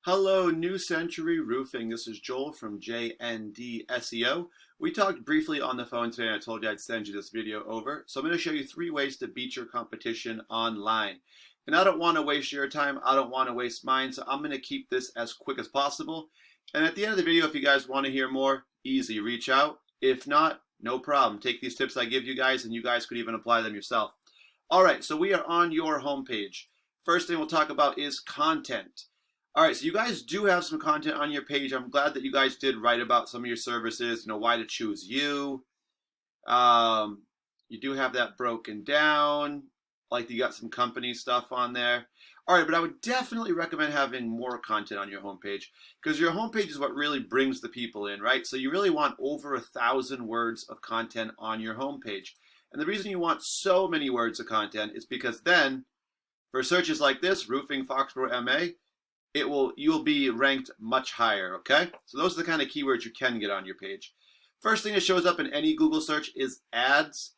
Hello, New Century Roofing. This is Joel from JND SEO. We talked briefly on the phone today and I told you I'd send you this video over. So I'm going to show you 3 ways to beat your competition online. And I don't want to waste your time. I don't want to waste mine. So I'm going to keep this as quick as possible. And at the end of the video, if you guys want to hear more, easy, reach out. If not, no problem. Take these tips I give you guys and you guys could even apply them yourself. All right, so we are on your homepage. First thing we'll talk about is content. All right, so you guys do have some content on your page. I'm glad that you guys did write about some of your services, why to choose you. You do have that broken down, like you got some company stuff on there. All right, but I would definitely recommend having more content on your homepage because your homepage is what really brings the people in, right? So you really want over 1,000 words of content on your homepage. And the reason you want so many words of content is because then for searches like this, roofing Foxborough MA, you'll be ranked much higher, okay? So those are the kind of keywords you can get on your page. First thing that shows up in any Google search is ads.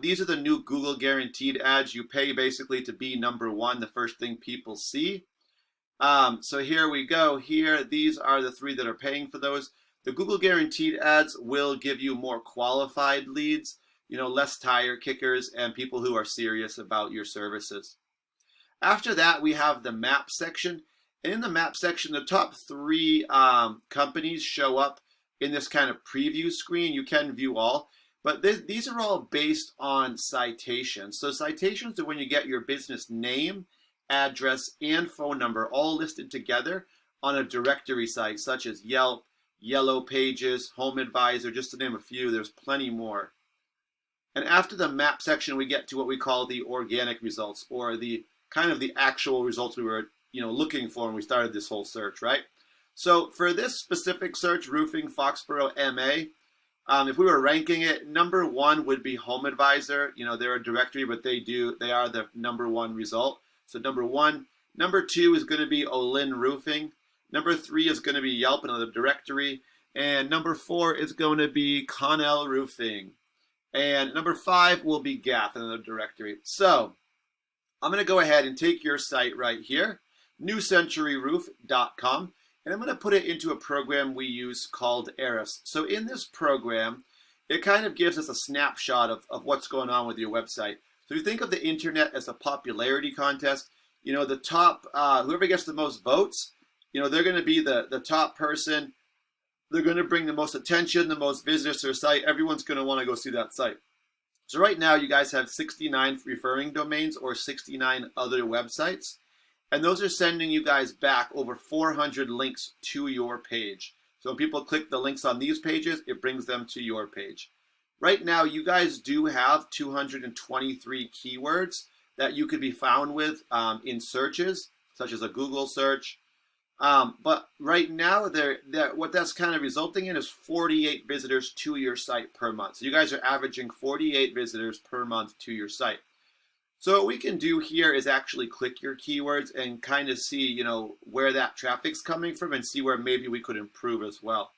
These are the new Google guaranteed ads. You pay basically to be #1, the first thing people see. So here we go. Here, these are the 3 that are paying for those. The Google guaranteed ads will give you more qualified leads, less tire kickers and people who are serious about your services. After that, we have the map section. And in the map section, the top 3 companies show up in this kind of preview screen. You can view all, but these are all based on citations. So citations are when you get your business name, address, and phone number all listed together on a directory site such as Yelp, Yellow Pages, Home Advisor, just to name a few. There's plenty more. And after the map section, we get to what we call the organic results, or the kind of the actual results we were looking for when we started this whole search, right? So for this specific search, roofing Foxborough MA, if we were ranking it, #1 would be Home Advisor. They're a directory, but they are the #1 result. So #1. #2 is going to be Olin Roofing. #3 is going to be Yelp, another directory. And #4 is going to be Connell Roofing. And #5 will be Gath, another directory. So I'm going to go ahead and take your site right here, newcenturyroof.com, and I'm going to put it into a program we use called Eris. So in this program, it kind of gives us a snapshot of what's going on with your website. So you think of the internet as a popularity contest. The top, whoever gets the most votes, they're going to be the top person. They're going to bring the most attention, the most visitors to their site. Everyone's going to want to go see that site. So right now you guys have 69 referring domains or 69 other websites. And those are sending you guys back over 400 links to your page. So when people click the links on these pages, it brings them to your page. Right now, you guys do have 223 keywords that you could be found with in searches, such as a Google search. But right now, what that's kind of resulting in is 48 visitors to your site per month. So you guys are averaging 48 visitors per month to your site. So what we can do here is actually click your keywords and kind of see, where that traffic's coming from and see where maybe we could improve as well.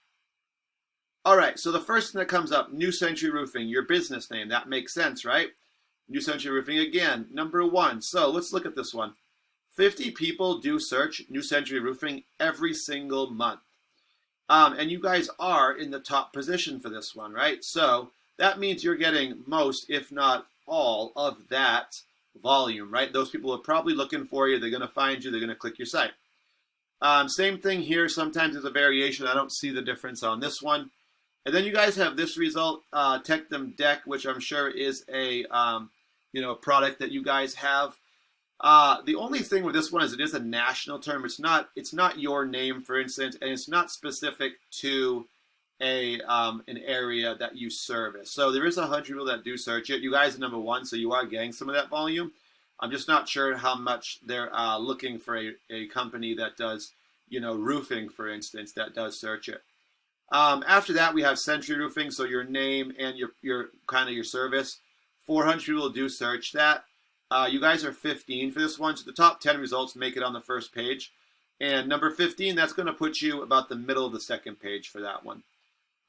All right, so the first thing that comes up, New Century Roofing, your business name. That makes sense, right? New Century Roofing again, #1. So let's look at this one. 50 people do search New Century Roofing every single month. And you guys are in the top position for this one, right? So that means you're getting most, if not all, of that volume, right? Those people are probably looking for you. They're going to find you. They're going to click your site. Same thing here. Sometimes there's a variation. I don't see the difference on this one. And then you guys have this result, Tech Them Deck, which I'm sure is a product that you guys have. The only thing with this one is it is a national term. It's not your name, for instance, and it's not specific to an area that you service. So there is 100 people that do search it. You guys are #1, so you are getting some of that volume. I'm just not sure how much they're looking for a company that does, roofing, for instance, that does search it. After that, we have Century Roofing, so your name and your kind of your service. 400 people do search that. You guys are 15 for this one, so the top 10 results make it on the first page. And #15, that's going to put you about the middle of the second page for that one.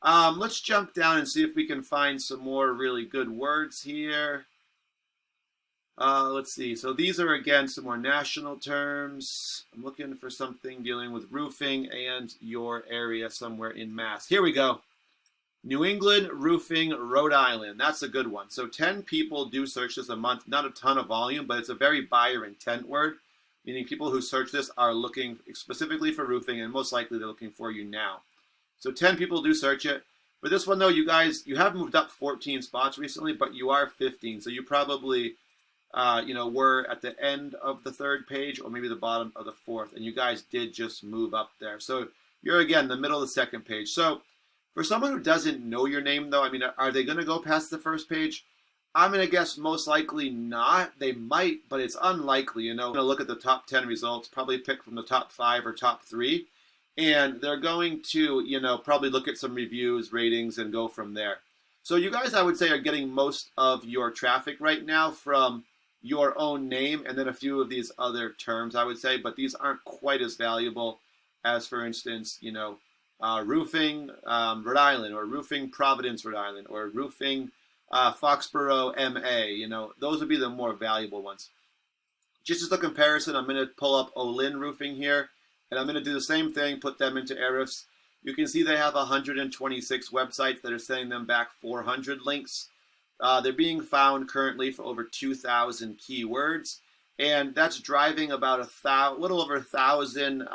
Let's jump down and see if we can find some more really good words here. Let's see. So these are, again, some more national terms. I'm looking for something dealing with roofing and your area somewhere in Mass. Here we go. New England roofing, Rhode Island. That's a good one. So 10 people do search this a month. Not a ton of volume, but it's a very buyer intent word, meaning people who search this are looking specifically for roofing, and most likely they're looking for you now. So 10 people do search it. For this one, though, you guys, you have moved up 14 spots recently, but you are 15. So you probably, were at the end of the third page or maybe the bottom of the fourth, and you guys did just move up there. So you're, again, the middle of the second page. So for someone who doesn't know your name, though, I mean, are they going to go past the first page? I'm going to guess most likely not. They might, but it's unlikely. I'm going to look at the top 10 results, probably pick from the top 5 or top 3. And they're going to, probably look at some reviews, ratings, and go from there. So you guys, I would say, are getting most of your traffic right now from your own name and then a few of these other terms, I would say. But these aren't quite as valuable as, for instance, roofing Rhode Island, or roofing Providence, Rhode Island, or roofing Foxborough MA. Those would be the more valuable ones. Just as a comparison, I'm going to pull up Olin Roofing here. And I'm going to do the same thing, put them into Ahrefs. You can see they have 126 websites that are sending them back 400 links. They're being found currently for over 2,000 keywords. And that's driving about a little over 1,000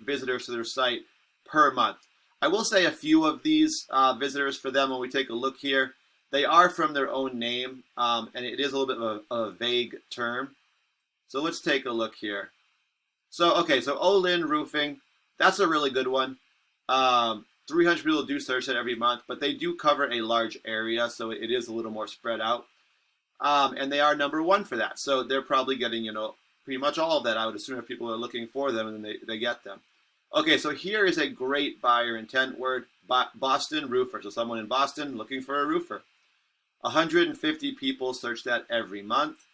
visitors to their site per month. I will say a few of these visitors for them, when we take a look here, they are from their own name. And it is a little bit of a vague term. So let's take a look here. So Olin Roofing, that's a really good one. 300 people do search that every month, but they do cover a large area, so it is a little more spread out. And they are number 1 for that. So they're probably getting, pretty much all of that, I would assume, if people are looking for them and they get them. Okay, so here is a great buyer intent word, Boston roofer. So someone in Boston looking for a roofer. 150 people search that every month.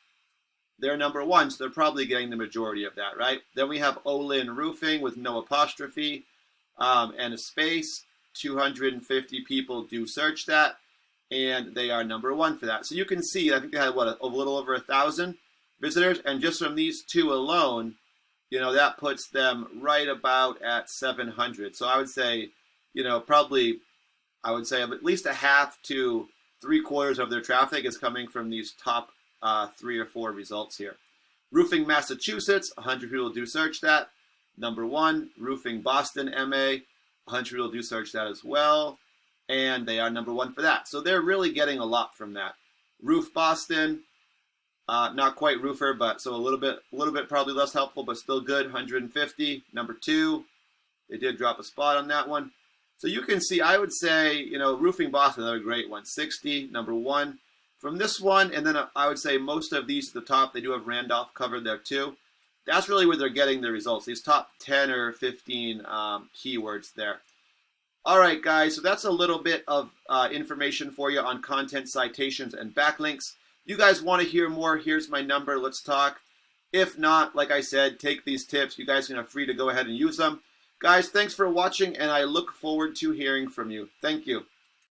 They're number 1, so they're probably getting the majority of that, right? Then we have Olin Roofing with no apostrophe and a space. 250 people do search that, and they are number 1 for that. So you can see, I think they had, a little over 1,000 visitors, and just from these 2 alone, that puts them right about at 700. So I would say, probably, at least a half to 3/4 of their traffic is coming from these top 3 or 4 results here. Roofing Massachusetts, 100 people do search that. Number 1, Roofing Boston MA, 100 people do search that as well, and they are number 1 for that. So they're really getting a lot from that. Roof Boston, not quite roofer, but so a little bit probably less helpful, but still good. 150. Number 2, they did drop a spot on that one. So you can see, I would say, Roofing Boston, another great one. 60. Number 1. From this one, and then I would say most of these at the top, they do have Randolph covered there too. That's really where they're getting the results, these top 10 or 15 keywords there. All right, guys, so that's a little bit of information for you on content citations and backlinks. You guys want to hear more, here's my number, let's talk. If not, like I said, take these tips. You guys are free to go ahead and use them. Guys, thanks for watching, and I look forward to hearing from you. Thank you.